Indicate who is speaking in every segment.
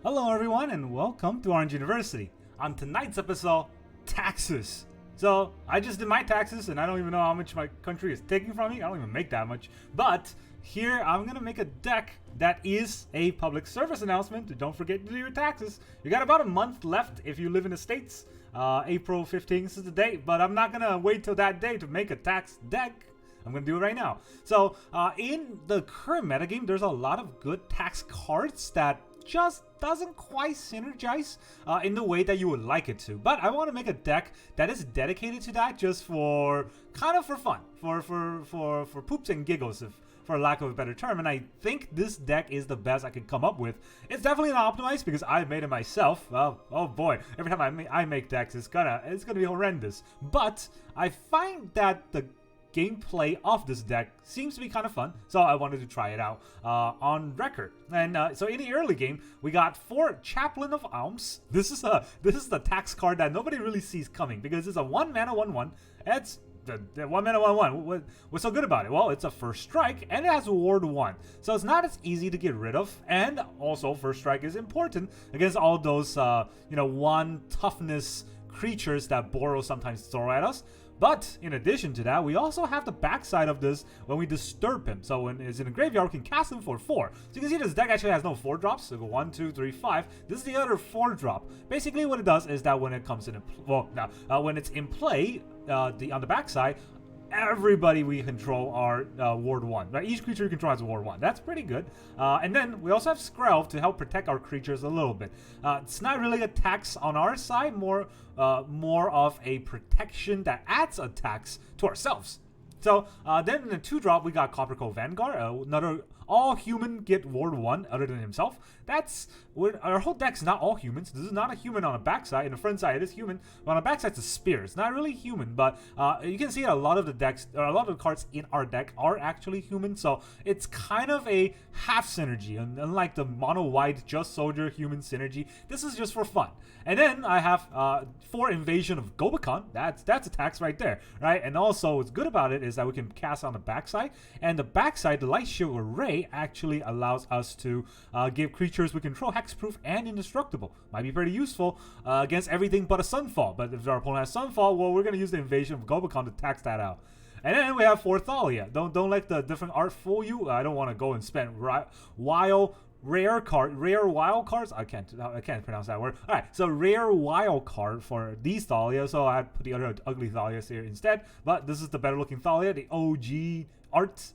Speaker 1: Hello everyone and welcome to Orange University. On tonight's episode, taxes. So I just did my taxes and I don't even know how much my country is taking from me. I don't even make that much. But here I'm gonna make a deck that is a public service announcement. Don't forget to do your taxes. You got about a month left if you live in the States. April 15th is the date, but I'm not gonna wait till that day to make a tax deck. I'm going to do it right now. So, in the current metagame, there's a lot of good tax cards that just doesn't quite synergize in the way that you would like it to. But I want to make a deck that is dedicated to that just for, kind of for fun. For poops and giggles, for lack of a better term. And I think this deck is the best I could come up with. It's definitely not optimized because I made it myself. Oh boy, every time I make decks, it's gonna be horrendous. But I find that the gameplay of this deck seems to be kind of fun, so I wanted to try it out on record. And so in the early game, we got 4 Chaplain of Alms. This is the tax card that nobody really sees coming because it's a 1-mana 1/1. It's the 1-mana 1/1. What's so good about it? Well, it's a first strike and it has Ward 1, so it's not as easy to get rid of. And also, first strike is important against all those 1 toughness creatures that boros sometimes throw at us. But in addition to that, we also have the backside of this when we disturb him. So when it's in a graveyard, we can cast him for 4. So you can see this deck actually has no 4 drops. So 1, 2, 3, 5. This is the other 4 drop. Basically, what it does is that when it comes in, when it's in play, on the backside, everybody we control are Ward 1. Right? Each creature you control has Ward 1. That's pretty good. And then we also have Skrelv to help protect our creatures a little bit. It's not really a tax on our side, more of a protection that adds a tax to ourselves. So then in the 2-drop, we got Coppercoat Vanguard, another all human get Ward 1 other than himself. That's our whole deck's not all humans. This is not a human on the backside. In the front side, it is human, but on the backside, it's a spear. It's not really human, but you can see a lot of the decks, or a lot of the cards in our deck are actually human. So it's kind of a half synergy, and unlike the mono white just soldier human synergy, this is just for fun. And then I have 4 Invasion of Gobakhan. That's a tax right there, right? And also, what's good about it is that we can cast on the backside, and the backside, the Light Shield Array actually allows us to give creatures we control hexproof and indestructible. Might be pretty useful against everything but a Sunfall. But if our opponent has Sunfall, well, we're going to use the Invasion of Gobakhan to tax that out. And then we have 4 Thalia. Don't let the different art fool you. I don't want to go and spend rare wild cards. I can't pronounce that word. All right, so rare wild card for these Thalia. So I put the other ugly Thalias here instead. But this is the better looking Thalia. The OG art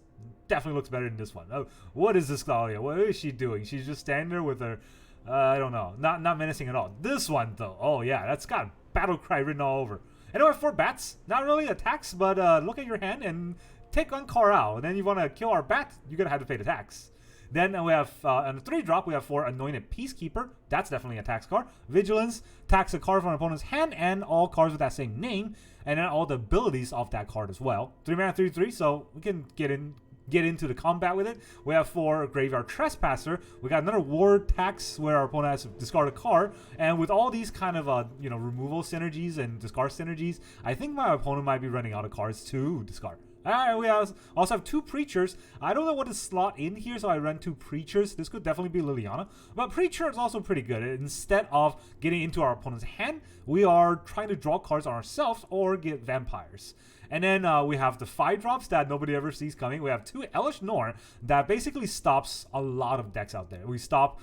Speaker 1: definitely looks better than this one. Oh, what is this Thalia? What is she doing? She's just standing there with her, I don't know, not menacing at all. This one though, oh yeah, that's got battle cry written all over. And we have 4 bats. Not really a tax, but look at your hand and take one card out. And then you want to kill our bat, you're gonna have to pay the tax. Then we have, on the 3-drop, we have 4 Anointed Peacekeeper. That's definitely a tax card. Vigilance, tax a card from an opponent's hand and all cards with that same name. And then all the abilities of that card as well. 3-mana, 3/3, so we can get into the combat with it. We have 4 Graveyard Trespasser. We got another ward tax where our opponent has to discard a card. And with all these kind of removal synergies and discard synergies, I think my opponent might be running out of cards to discard. Alright, we also have 2 Preachers. I don't know what to slot in here, so I run 2 Preachers. This could definitely be Liliana. But Preacher is also pretty good. Instead of getting into our opponent's hand, we are trying to draw cards on ourselves or get vampires. And then we have the 5-drops that nobody ever sees coming. We have 2 Elesh Norn that basically stops a lot of decks out there. We stop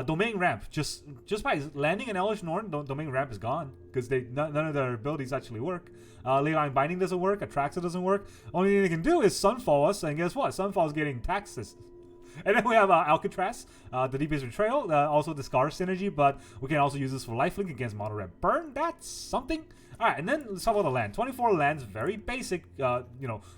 Speaker 1: Domain Ramp. Just by landing an Elesh Norn, Domain Ramp is gone because none of their abilities actually work. Leyline Binding doesn't work. Atraxa doesn't work. Only thing they can do is Sunfall us, and guess what? Sunfall is getting taxes. And then we have Alcatraz, the Deepest Betrayal, also the Scar synergy, but we can also use this for lifelink against Mono Red Burn. That's something. Alright, and then let's talk about the land. 24 lands, very basic,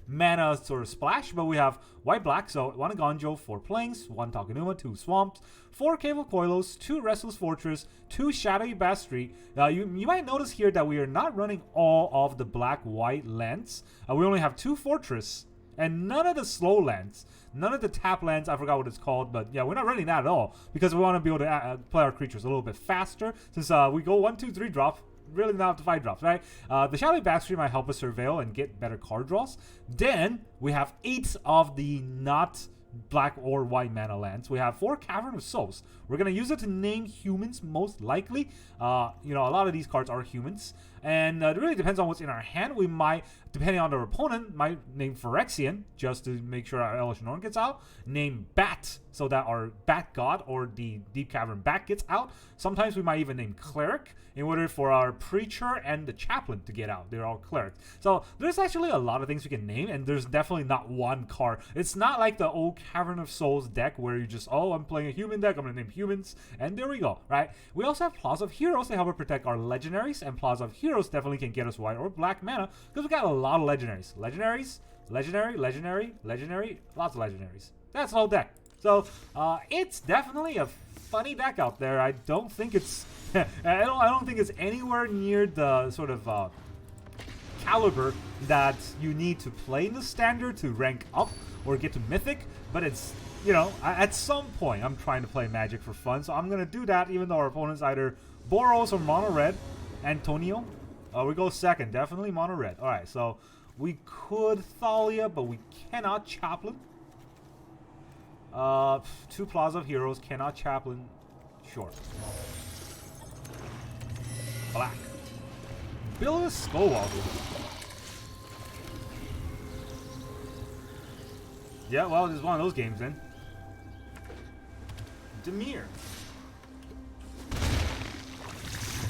Speaker 1: mana sort of splash, but we have white-black, so 1 Eiganjo, 4 Plains, 1 Takenuma, 2 Swamps, 4 Caves of Koilos, 2 Restless Fortress, 2 Shadowy Bastry. You might notice here that we are not running all of the black-white lands. We only have 2 Fortress, and none of the slow lands. None of the tap lands, I forgot what it's called, but yeah, we're not running that at all, because we want to be able to play our creatures a little bit faster, since we go 1, 2, 3 drop. Really not up to 5 drops, right? The Shadowy Backstreet might help us surveil and get better card draws. Then we have 8 of the not black or white mana lands. We have 4 Cavern of Souls. We're going to use it to name humans most likely. You know, a lot of these cards are humans. And it really depends on what's in our hand. We might, depending on our opponent, might name Phyrexian just to make sure our Elesh Norn gets out. Name Bat so that our Bat God or the Deep-Cavern Bat gets out. Sometimes we might even name Cleric in order for our Preacher and the Chaplain to get out. They're all clerics. So there's actually a lot of things we can name, and there's definitely not one card. It's not like the old Cavern of Souls deck where you just, oh, I'm playing a human deck, I'm going to name humans, and there we go, right? We also have Plaza of Heroes to help us protect our legendaries, and Plaza of Heroes definitely can get us white or black mana because we got a lot of legendaries. Legendaries, legendary, legendary, legendary, lots of legendaries. That's the whole deck. So it's definitely a funny deck out there. I don't think it's I don't think it's anywhere near the sort of caliber that you need to play in the standard to rank up or get to mythic, but it's, you know, at some point I'm trying to play Magic for fun, so I'm gonna do that even though our opponent's either Boros or mono red. Antonio, we go second, definitely mono red. All right, so we could Thalia, but we cannot Chaplain. 2 Plaza of Heroes, cannot Chaplain. Sure. Black. Billis Skullwalker. Yeah, well, this is one of those games then. Dimir.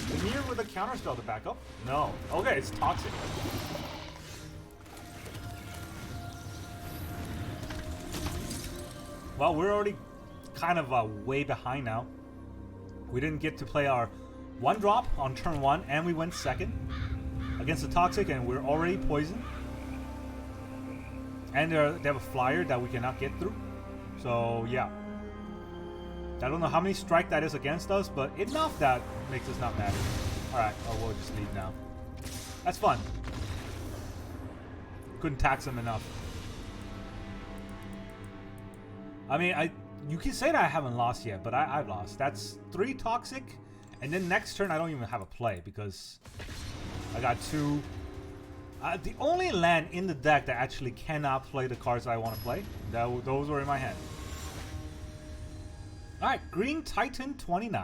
Speaker 1: Dimir with a counterspell to back up? No. Okay, it's Toxic. Well, we're already kind of way behind now. We didn't get to play our 1-drop on turn 1, and we went second against the Toxic, and we're already poisoned. And they have a flyer that we cannot get through. So, yeah. I don't know how many strike that is against us, but enough that makes us not matter. Alright, oh, we'll just leave now. That's fun. Couldn't tax them enough. I mean, you can say that I haven't lost yet, but I've lost. That's 3 Toxic, and then next turn I don't even have a play because I got 2. The only land in the deck that actually cannot play the cards that I want to play, those were in my hand. Alright, Green Titan 29.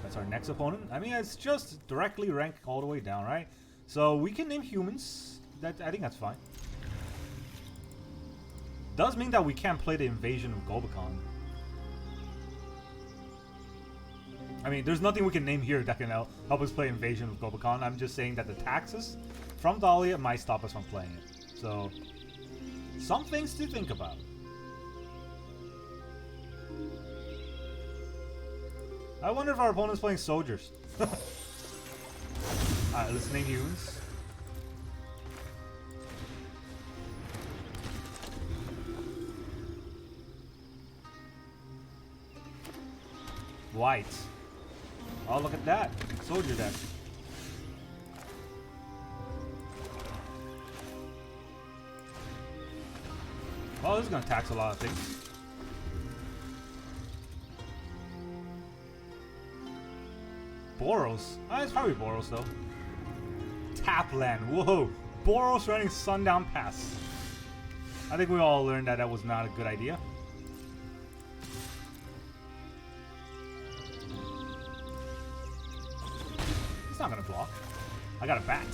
Speaker 1: That's our next opponent. I mean, it's just directly ranked all the way down, right? So we can name humans. I think that's fine. Does mean that we can't play the Invasion of Gobakhan. I mean, there's nothing we can name here that can help us play Invasion of Gobakhan. I'm just saying that the taxes from Thalia might stop us from playing it. So, some things to think about. I wonder if our opponent's playing soldiers. Alright, let's name humans. White. Oh, look at that. Soldier deck. Well, this is going to tax a lot of things. Boros. It's probably Boros, though. Tapland. Whoa. Boros running Sundown Pass. I think we all learned that was not a good idea. He's not going to block. I got a bat.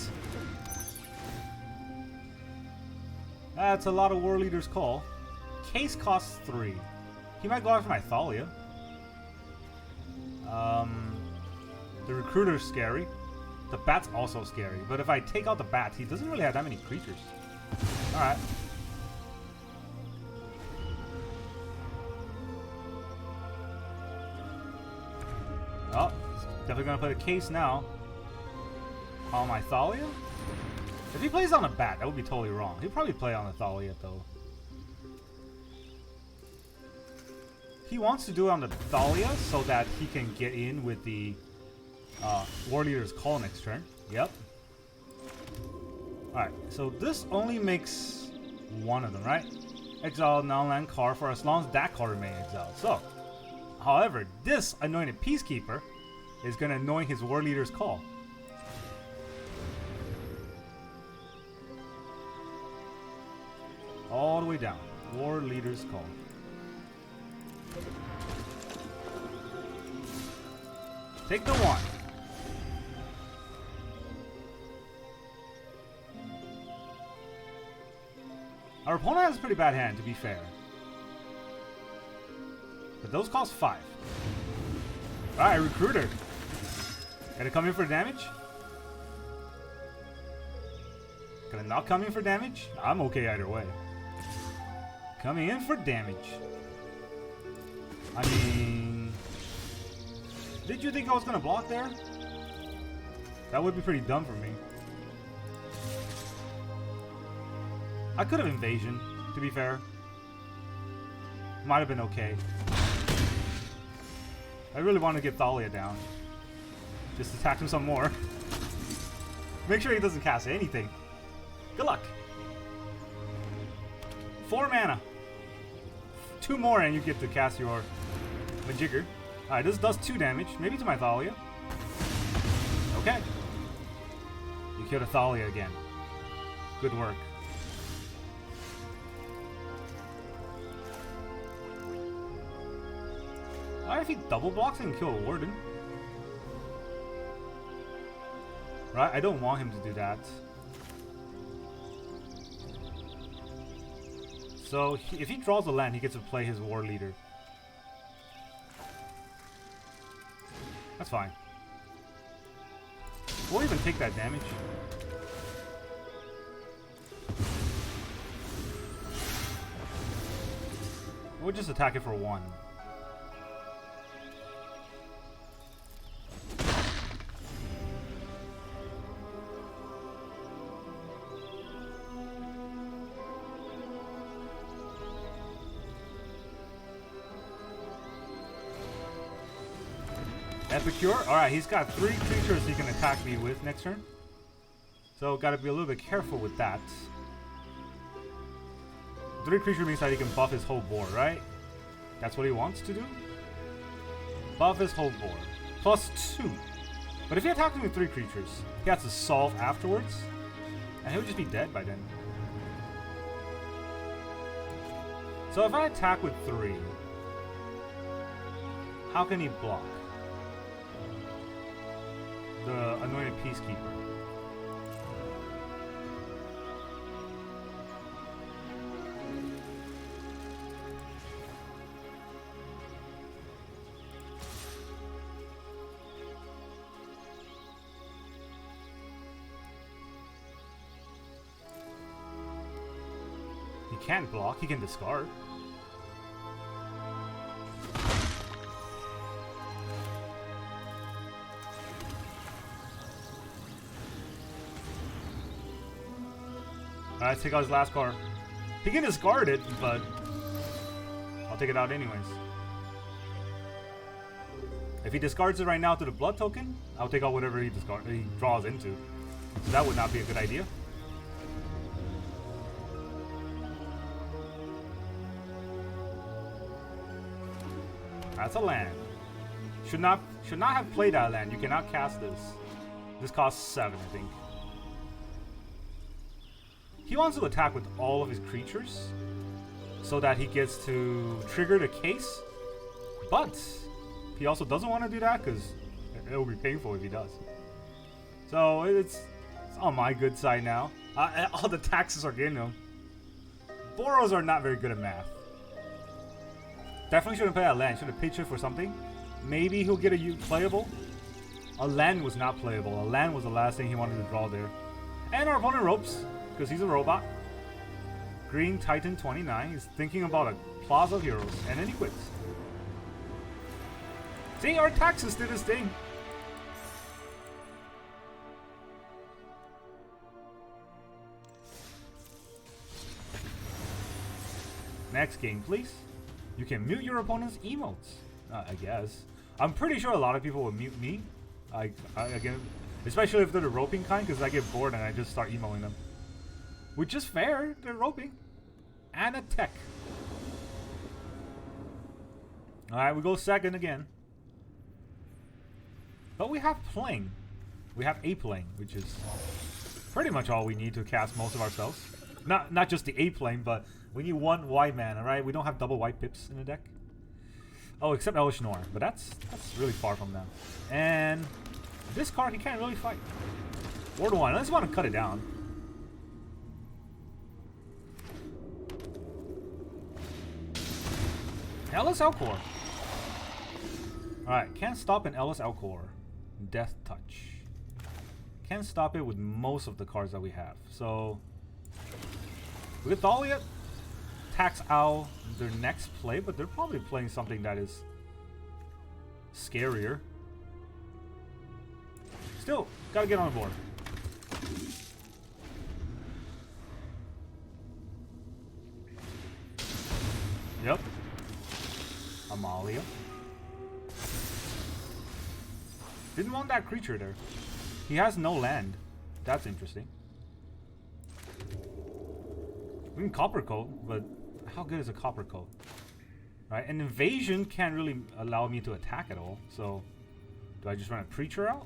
Speaker 1: That's a lot of War Leader's Call. Case costs 3. He might go after my Thalia. The Recruiter's scary. The Bat's also scary. But if I take out the Bat, he doesn't really have that many creatures. Alright. Oh, he's definitely going to play the Case now. On my Thalia? If he plays on a Bat, that would be totally wrong. He'd probably play on the Thalia, though. He wants to do it on the Thalia so that he can get in with the War Leader's Call next turn. Yep. Alright, so this only makes one of them, right? Exile non-land card for as long as that card remains exiled. So, however, this Anointed Peacekeeper is going to annoy his War Leader's Call. All the way down. War Leader's Call. Take the 1. Our opponent has a pretty bad hand, to be fair. But those cost 5. Alright, Recruiter. Gonna come in for damage? Gonna not come in for damage? I'm okay either way. Coming in for damage. I mean... Did you think I was gonna block there? That would be pretty dumb for me. I could have Invasion, to be fair. Might have been okay. I really want to get Thalia down. Just attack him some more. Make sure he doesn't cast anything. Good luck. 4 mana. 2 more and you get to cast your Majigger. Alright, this does 2 damage. Maybe to my Thalia. Okay. You killed a Thalia again. Good work. Alright, if he double blocks and kill a Warden. Right, I don't want him to do that. So, if he draws a land, he gets to play his War Leader. That's fine. We'll even take that damage. We'll just attack it for 1. Epicure. Alright, he's got 3 creatures he can attack me with next turn. So, gotta be a little bit careful with that. 3 creature means that he can buff his whole board, right? That's what he wants to do? Buff his whole board. +2. But if he attacks me with 3 creatures, he has to solve afterwards. And he'll just be dead by then. So if I attack with 3, how can he block? The Anointed Peacekeeper. He can't block, he can discard. Alright, take out his last card. He can discard it, but I'll take it out anyways. If he discards it right now to the blood token, I'll take out whatever he draws into. So that would not be a good idea. That's a land. Should not have played that land. You cannot cast this. This costs 7, I think. He wants to attack with all of his creatures so that he gets to trigger the case, but he also doesn't want to do that because it will be painful if he does. So it's on my good side now. All the taxes are getting him. Boros are not very good at math. Definitely shouldn't play that land. Should have pitched it for something. Maybe he'll get a playable. A land was not playable. A land was the last thing he wanted to draw there. And our opponent ropes. Because he's a robot. Green Titan 29. He's thinking about a Plaza of Heroes. And then he quits. See, our taxes did his thing. Next game, please. You can mute your opponent's emotes. I guess. I'm pretty sure a lot of people will mute me. Again, especially if they're the roping kind, because I get bored and I just start emoing them. Which is fair, they're roping. And a tech. Alright, we go second again. But we have playing. We have a playing, which is pretty much all we need to cast most of our spells. Not just the A plane, but we need one white mana, right? We don't have double white pips in the deck. Oh, except Elesh Norn, but that's really far from now. And this card, he can't really fight. Ward 1, I just want to cut it down. Ellis Alcor. Alright, can't stop an Ellis Alcor. Death Touch. Can't stop it with most of the cards that we have. So, with Thalia, tax out their next play, but they're probably playing something that is scarier. Still, gotta get on the board. Yep. Amalia. Didn't want that creature there. He has no land. That's interesting. We can Coppercoat, but how good is a Coppercoat? Right, and Invasion can't really allow me to attack at all. So, do I just run a Preacher out?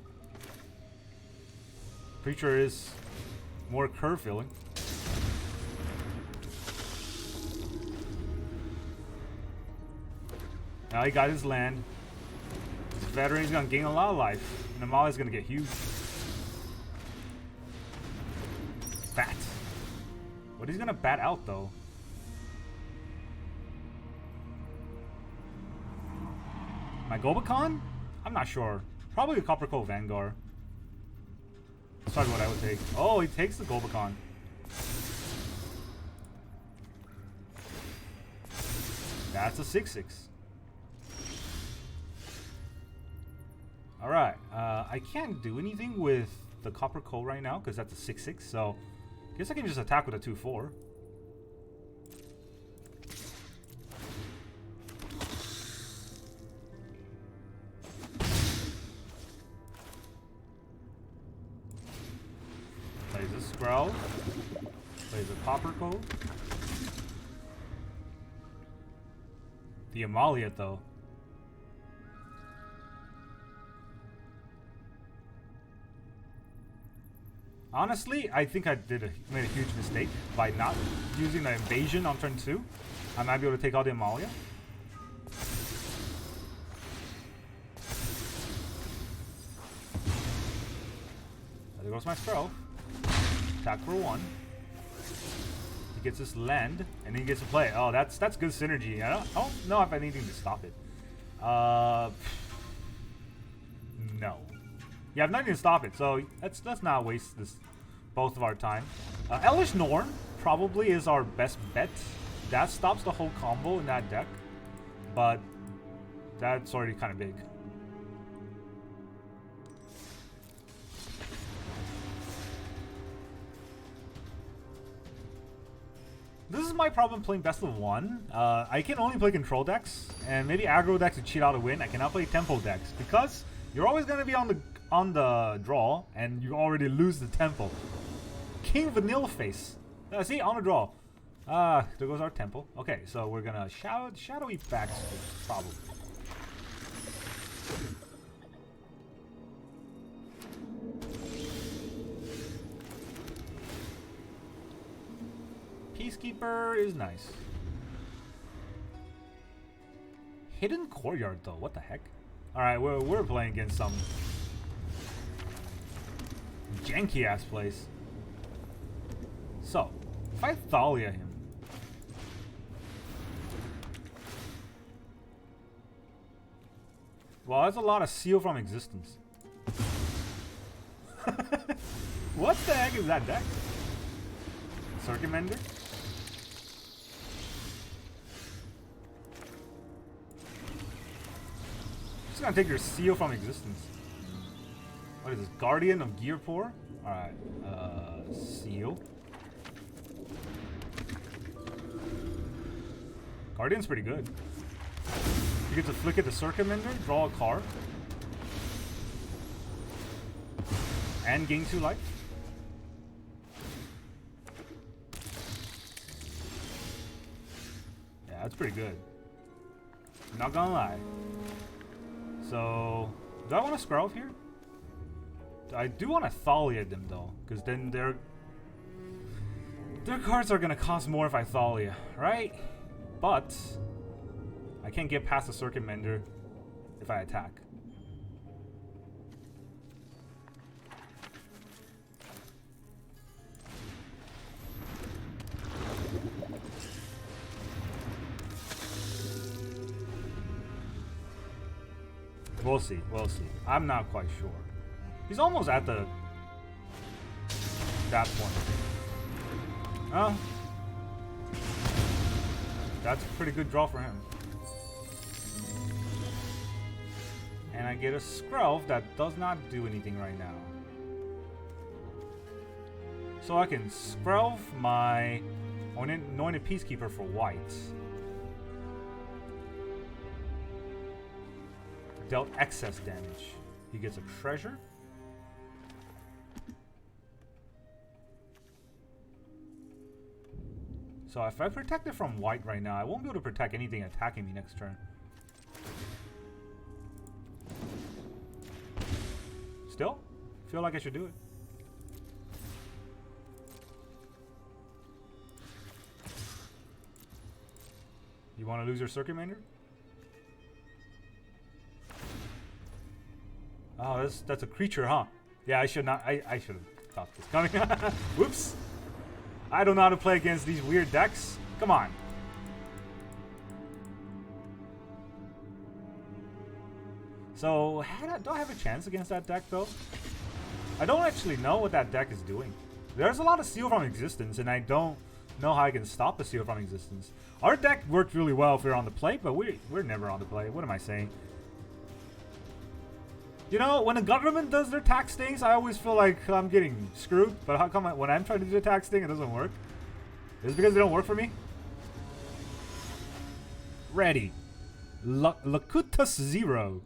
Speaker 1: Preacher is more curve filling. Now he got his land. His veteran's gonna gain a lot of life. And Amalia's gonna get huge. Bat. What he's gonna bat out though? My Gobakhan? I'm not sure. Probably a Coppercoat Vanguard. That's probably what I would take. Oh, he takes the Gobakhan. That's a 6/6. Alright, I can't do anything with the Coppercoat right now because that's a 6/6, so I guess I can just attack with a 2/4. Plays a Skrelv. Plays a Coppercoat. The Amalia though. Honestly, I think I made a huge mistake by not using the Invasion on turn 2. I might be able to take out the Amalia. There goes my Skrelv. Attack for 1. He gets his land, and then he gets to play. Oh, that's good synergy. I don't know if I need anything to stop it. No. Yeah, I've nothing to stop it, so let's not waste both of our time. Elesh Norn probably is our best bet. That stops the whole combo in that deck, but that's already kind of big. This is my problem playing best of 1. I can only play control decks, and maybe aggro decks to cheat out a win. I cannot play tempo decks, because you're always going to be on the draw, and you already lose the tempo. King Vanilla Face. See, on the draw. There goes our tempo. Okay, so we're going to Shadowy Baxter, probably. Peacekeeper is nice. Hidden Courtyard though, what the heck? Alright, we're playing against some janky ass place. So, if I Thalia him, well, that's a lot of Seal from Existence. What the heck is that deck? Circuit Mender? Just gonna take your Seal from Existence. What is this? Guardian of Gearpour? Alright, Seal. Guardian's pretty good. You get to flick at the Circuit Mender, draw a card, and gain 2 life. Yeah, that's pretty good. Not gonna lie. So, do I want to Skrelv here? I do want to Thalia them though, because then they're... Their cards are gonna cost more if I Thalia, right? But I can't get past the Circuit Mender if I attack. We'll see, we'll see. I'm not quite sure. He's almost at that point. Oh. That's a pretty good draw for him. And I get a Skrelv that does not do anything right now. So I can Skrelv my Anointed Peacekeeper for white. Dealt excess damage. He gets a treasure. So if I protect it from white right now, I won't be able to protect anything attacking me next turn. Still, feel like I should do it. You want to lose your Circuit Mender? Oh, that's a creature, huh? Yeah, I should not. I should have thought this coming. Whoops. I don't know how to play against these weird decks. Come on. So, do I have a chance against that deck, though? I don't actually know what that deck is doing. There's a lot of Seal from Existence, and I don't know how I can stop a Seal from Existence. Our deck worked really well if we were on the play, but we're never on the play. What am I saying? You know, when the government does their tax things, I always feel like I'm getting screwed. But how come when I'm trying to do the tax thing, it doesn't work? Is it because they don't work for me? Ready. Lakutas 0.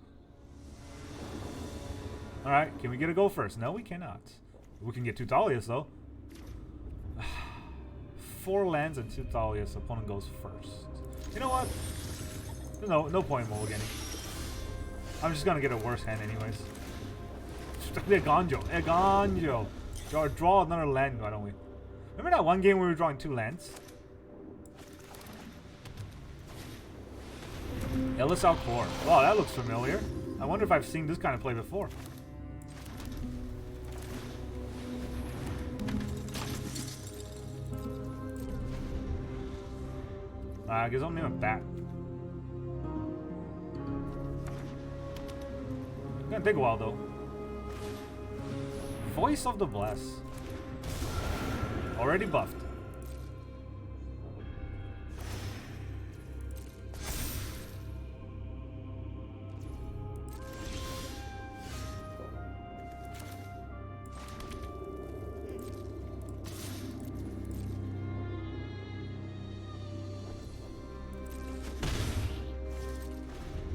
Speaker 1: Alright, can we get a go first? No, we cannot. We can get 2 Thalias, though. 4 lands and 2 Thalias. Opponent goes first. You know what? There's no point in mulliganing. I'm just gonna get a worse hand anyways. Eiganjo. Draw another land, why don't we? Remember that one game where we were drawing 2 lands? Elesh Core. Wow, that looks familiar. I wonder if I've seen this kind of play before. I guess I'll name a bat. It's gonna take a while though. Voice of the Bless. Already buffed.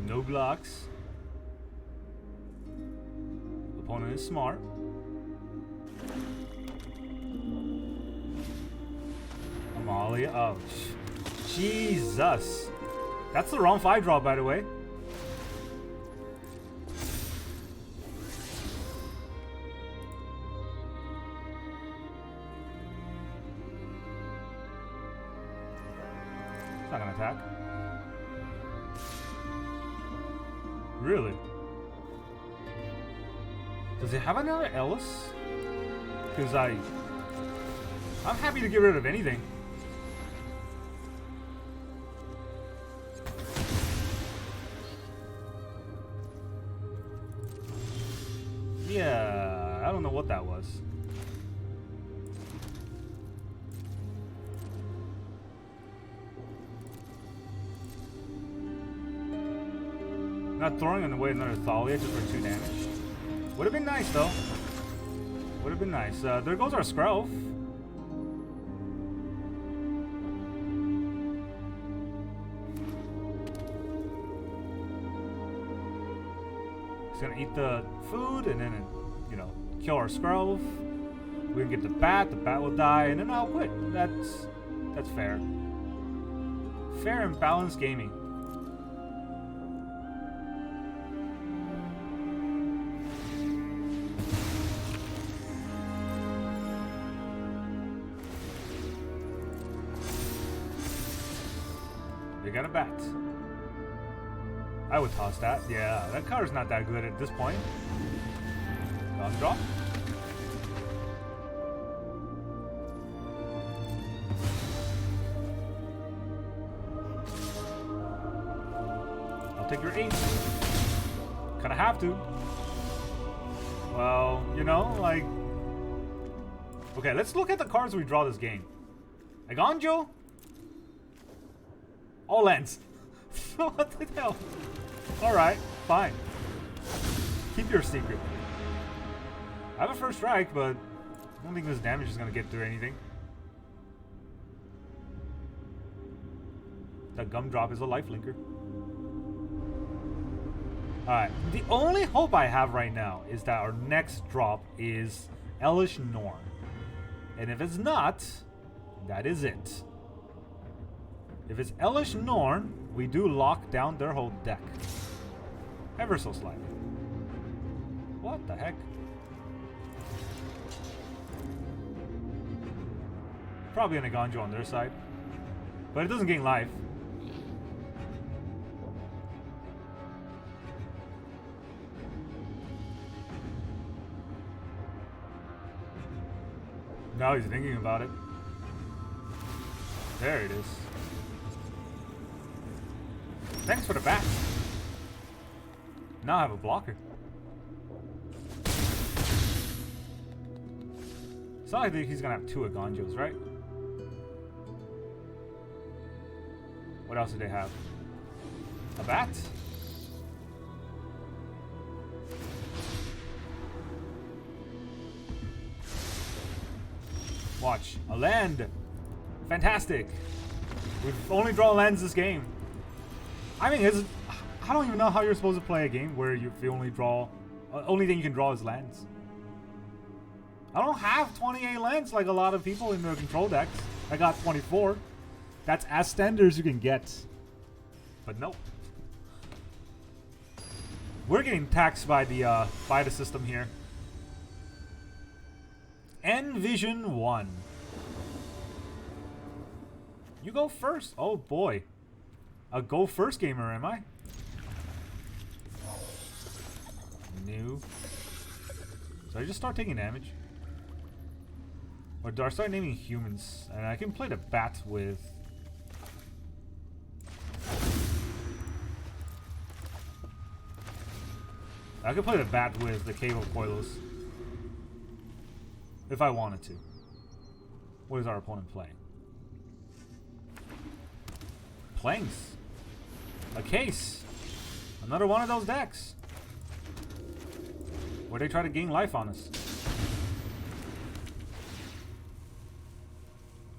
Speaker 1: No blocks. Opponent is smart. Amalia. Oh, Jesus. That's the wrong 5 draw, by the way. It's not gonna attack. Really? Does it have another Elesh? Because I'm happy to get rid of anything. Yeah, I don't know what that was. Not throwing away another Thalia just for 2 damage. Would have been nice though. Would have been nice. There goes our Skrelv. He's gonna eat the food and then, you know, kill our Skrelv. We can get the bat will die, and then I'll quit. That's fair. Fair and balanced gaming. got a bat. I would toss that. Yeah, that card's not that good at this point. Drop. I'll take your 8. Kinda have to. Well, you know, like... Okay, let's look at the cards we draw this game. Eiganjo? All lands. What the hell? Alright, fine. Keep your secret. I have a first strike, but I don't think this damage is going to get through anything. That gumdrop is a lifelinker. Alright, the only hope I have right now is that our next drop is Elesh Norn. And if it's not, that is it. If it's Elesh Norn, we do lock down their whole deck. Ever so slightly. What the heck? Probably an Eiganjo on their side. But it doesn't gain life. Now he's thinking about it. There it is. Thanks for the bat. Now I have a blocker. It's not like he's gonna have 2 Eiganjos, right? What else do they have? A bat? Watch. A land! Fantastic! We've only drawn lands this game. I mean, I don't even know how you're supposed to play a game where you only draw... only thing you can draw is lands. I don't have 28 lands like a lot of people in their control decks. I got 24. That's as standard as you can get. But nope. We're getting taxed by the system here. Envision 1. You go first. Oh boy. A go first gamer, am I? New. So I just start taking damage. Or do I start naming humans? And I can play the bat with... I could play the bat with the Cave of Koilos. If I wanted to. What is our opponent playing? Planks. A case. Another one of those decks. Where they try to gain life on us.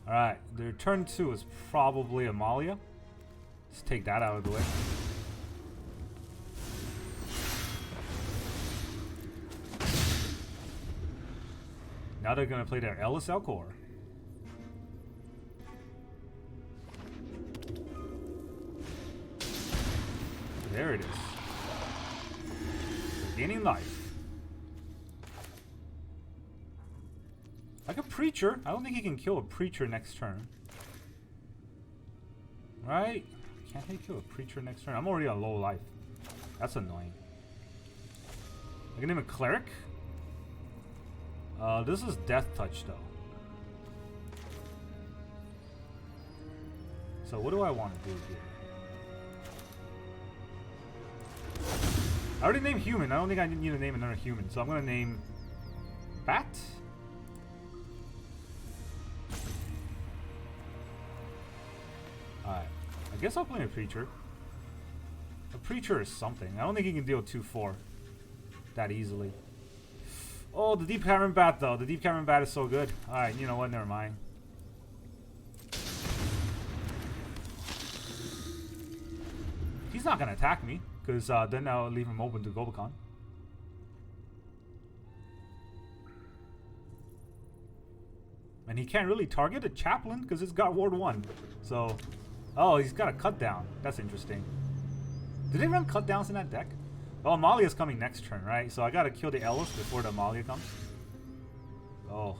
Speaker 1: Alright, their turn 2 is probably Amalia. Let's take that out of the way. Now they're gonna play their LSL core. There it is. They're gaining life. Like a preacher. I don't think he can kill a preacher next turn. Right? Can't they kill a preacher next turn? I'm already on low life. That's annoying. I can name a cleric. This is Death Touch though. So what do I want to do here? I already named human. I don't think I need to name another human. So I'm going to name Bat. Alright. I guess I'll play a Preacher. A Preacher is something. I don't think he can deal 2-4 that easily. Oh, the Deep-Cavern Bat though. The Deep-Cavern Bat is so good. Alright, you know what? Never mind. He's not going to attack me. Because then I'll leave him open to Gobakhan. And he can't really target a Chaplain because it's got Ward 1. So, oh, he's got a cut down. That's interesting. Did they run cut downs in that deck? Well, Amalia's coming next turn, right? So I gotta kill the Elesh before the Amalia comes. Oh.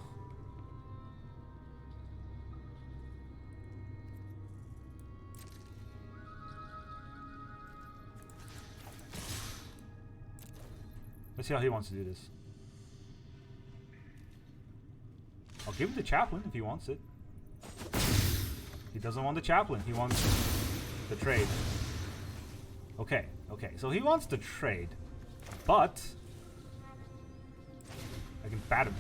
Speaker 1: Let's see how he wants to do this. I'll give him the Chaplain if he wants it. He doesn't want the Chaplain. He wants the trade. Okay, okay. So he wants the trade. But I can bat him.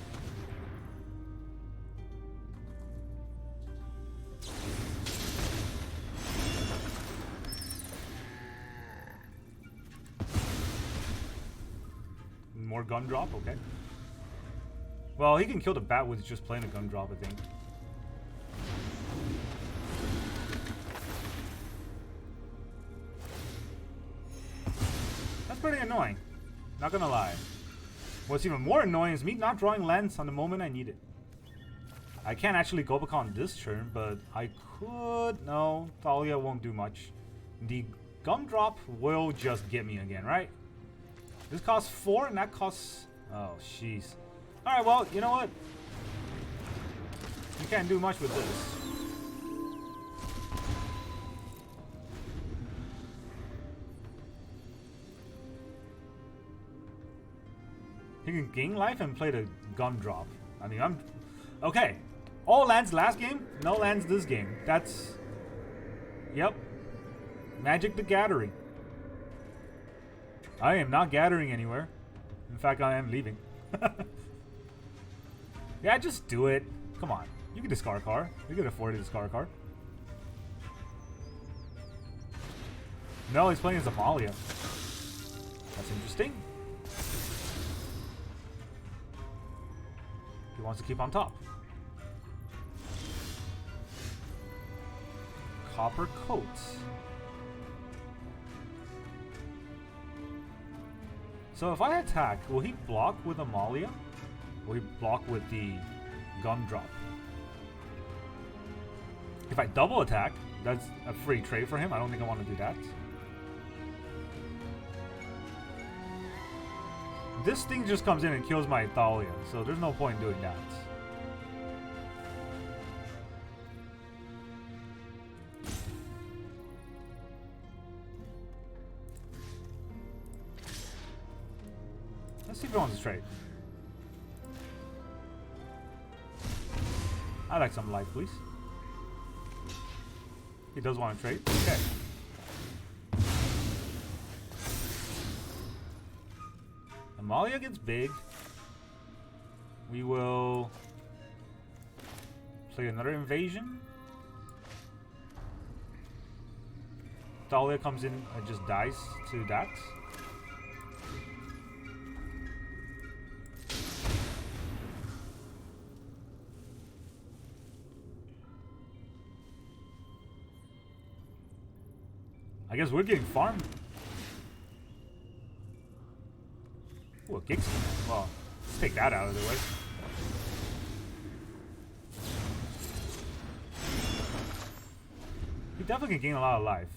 Speaker 1: More gun drop, okay. Well, he can kill the bat with just playing a gun drop, I think. That's pretty annoying. Not gonna lie. What's even more annoying is me not drawing lands on the moment I need it. I can't actually Gobakhan this turn, but I could. No, Thalia won't do much. The gun drop will just get me again, right? This costs 4 and that costs... Oh, jeez. Alright, well, you know what? You can't do much with this. He can gain life and play the gun drop. I mean, I'm... Okay. All lands last game, no lands this game. That's... Yep. Magic the Gathering. I am not gathering anywhere. In fact, I am leaving. Yeah, just do it. Come on. You can discard a card. You can afford to discard a card. No, he's playing as Amalia. That's interesting. He wants to keep on top. Coppercoat. So if I attack, will he block with Amalia? Will he block with the gun drop? If I double attack, that's a free trade for him. I don't think I want to do that. This thing just comes in and kills my Thalia, so there's no point in doing that. Let's see if he wants to trade. I'd like some life, please. He does want to trade. Okay. Amalia gets big. We will play another invasion. Thalia comes in and just dies to that. I guess we're getting farmed. Ooh, a Gix. Well, let's take that out of the way. He definitely can gain a lot of life.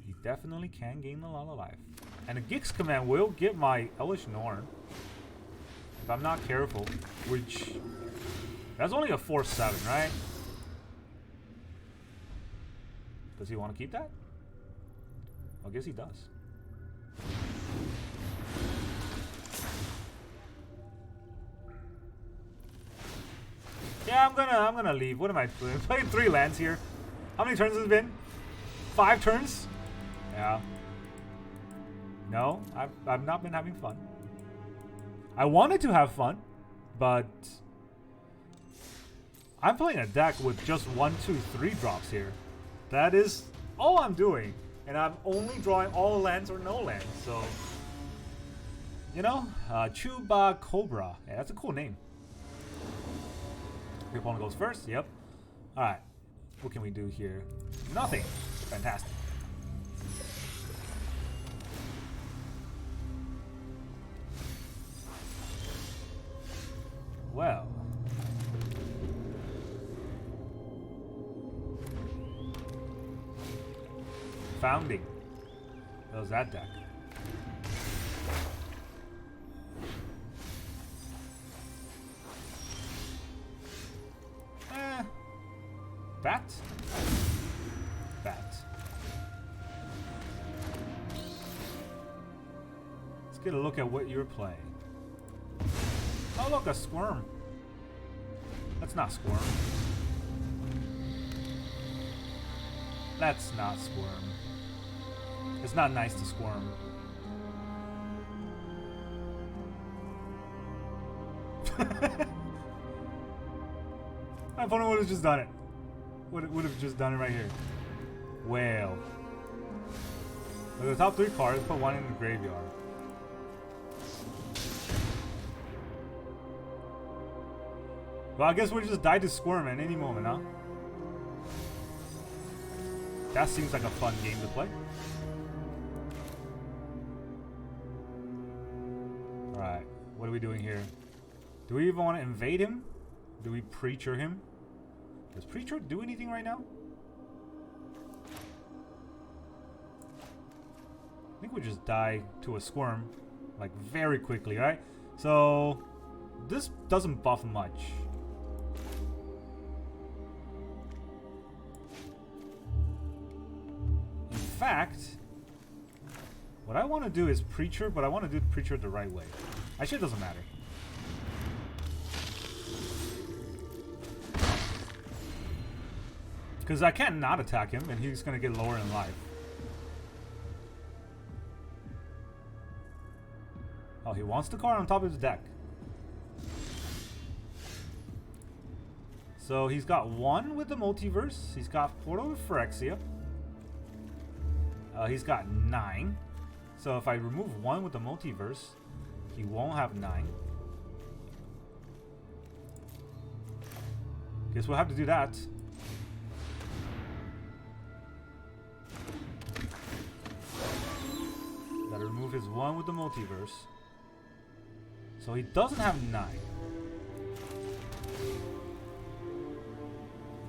Speaker 1: He definitely can gain a lot of life. And a Gix command will get my Elesh Norn. If I'm not careful. Which... That's only a 4/7, right? Does he want to keep that? I guess he does. Yeah, I'm gonna leave. What am I doing? Playing 3 lands here. How many turns has it been? 5 turns? Yeah. No, I've not been having fun. I wanted to have fun, but I'm playing a deck with just 1, 2, 3 drops here. That is all I'm doing. And I'm only drawing all lands or no lands. So, you know, Chuba Cobra. Yeah, that's a cool name. Your opponent goes first. Yep. Alright. What can we do here? Nothing. Fantastic. Well. Founding. That was that deck. Bat? Bat. get a look at what you're playing. Oh look, a squirm. That's not squirm. That's not squirm. It's not nice to squirm. My opponent would have just done it. Would have just done it right here. Whale. With the top 3 cards, put 1 in the graveyard. Well, I guess we'll just die to Squirm at any moment, huh? That seems like a fun game to play. Alright, what are we doing here? Do we even want to invade him? Do we Preacher him? Does Preacher do anything right now? I think we just die to a Squirm, like very quickly, right? So this doesn't buff much. In fact, what I want to do is Preacher, but I want to do Preacher the right way. Actually, it doesn't matter. Because I can't not attack him, and he's going to get lower in life. Oh, he wants the card on top of his deck. So he's got 1 with the Multiverse. He's got Portal of Phyrexia. He's got 9. So if I remove 1 with the Multiverse, he won't have 9. Guess we'll have to do that. Gotta remove his 1 with the Multiverse. So he doesn't have 9.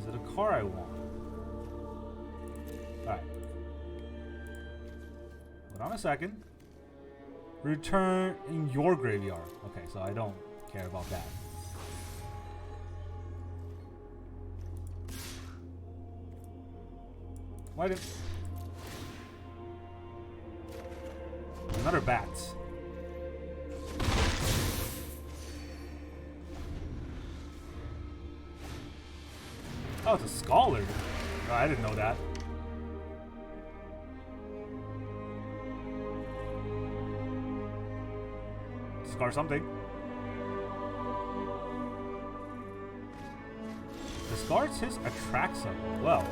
Speaker 1: Is it a card I want? Alright. Hold on a second. Return in your graveyard. Okay, so I don't care about that. Why did... Another bat. Oh, it's a Scholar. Oh, I didn't know that. Scar something. Discards his Atraxa. Well.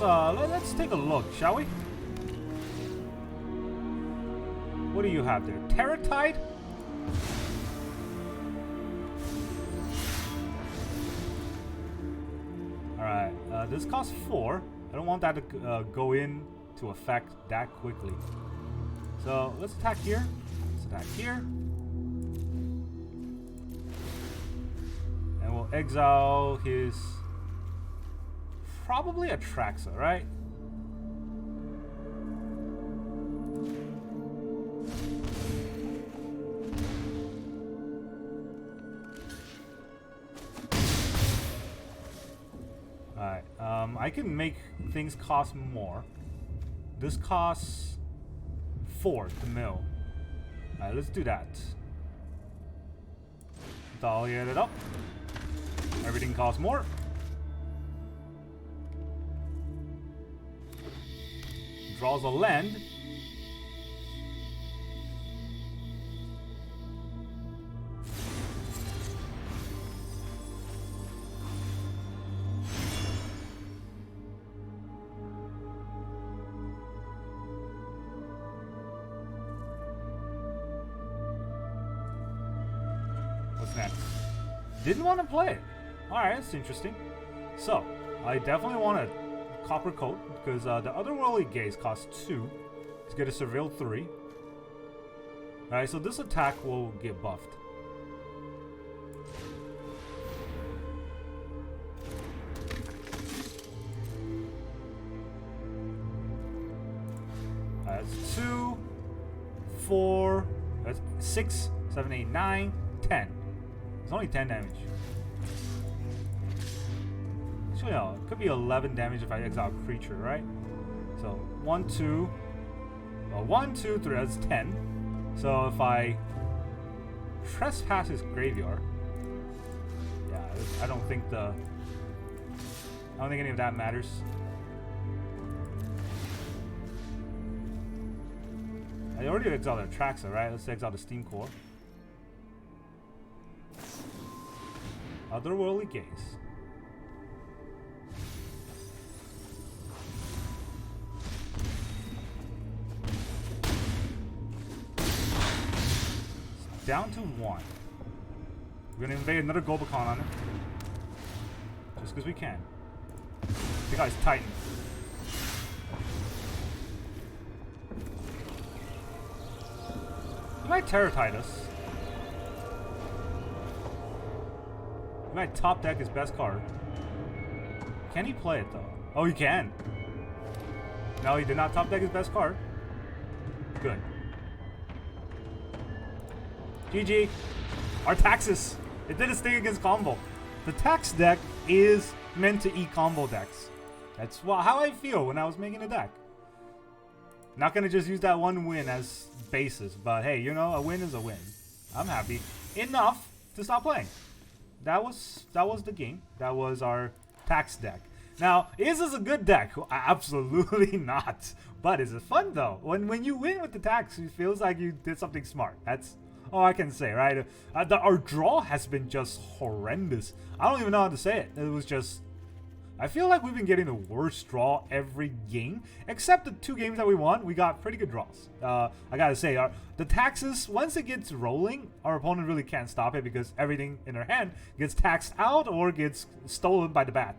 Speaker 1: Let's take a look, shall we? What do you have there? Terratide? Alright, this costs 4. I don't want that to go in to effect that quickly. So let's attack here. Let's attack here. And we'll exile his... Probably Atraxa, right? Alright, I can make things cost more. This costs 4 to mill. Alright, let's do that. Thalia it up. Everything costs more. Draws a land. What's next? Didn't want to play it. Alright, that's interesting. So, I definitely want to Coppercoat, because the Otherworldly Gaze costs 2 to get a Surveil 3. Alright, so this attack will get buffed. That's 2, 4, that's 6, 7, 8, 9, 10. It's only 10 damage. Actually, no, it could be 11 damage if I exile a creature, right? So, 1, 2, Well, 1, 2, 3, that's 10. So if I trespass his graveyard, yeah, I don't think any of that matters. I already exiled the Traxa, right? Let's exile the Steam Core. Otherworldly Gaze. It's down to 1. We're gonna invade another Gobakhan on it. Just because we can. The guy's Titan. He might Terror Tide us. He might top deck his best card. Can he play it though? Oh, he can. No, he did not top deck his best card. Good. GG. Our Taxes. It did its thing against combo. The Tax deck is meant to eat combo decks. That's how I feel when I was making a deck. Not gonna just use that one win as basis, but hey, you know, a win is a win. I'm happy. Enough to stop playing. That was the game. That was our Tax deck. Now, is this a good deck? Absolutely not. But is it fun though? When you win with the Tax, it feels like you did something smart. That's all I can say, right? Our draw has been just horrendous. I don't even know how to say it. It was just... I feel like we've been getting the worst draw every game, except the 2 games that we won. We got pretty good draws. I gotta say, the Taxes, once it gets rolling, our opponent really can't stop it because everything in their hand gets taxed out or gets stolen by the Bat.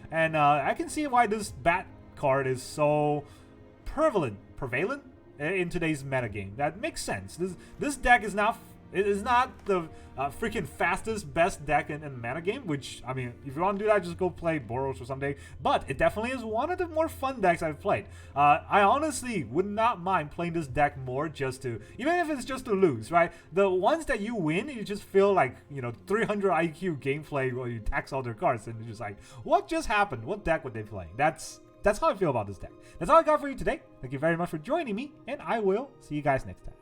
Speaker 1: And I can see why this Bat card is so prevalent in today's metagame. That makes sense. This deck is not the freaking fastest best deck in metagame, which, I mean, if you want to do that, just go play Boros or something. But it definitely is one of the more fun decks I've played. I honestly would not mind playing this deck more just to, even if it's just to lose, right? The ones that you win, you just feel like, you know, 300 IQ gameplay where you tax all their cards and you're just like, what just happened? What deck would they play? That's how I feel about this deck. That's all I got for you today. Thank you very much for joining me, and I will see you guys next time.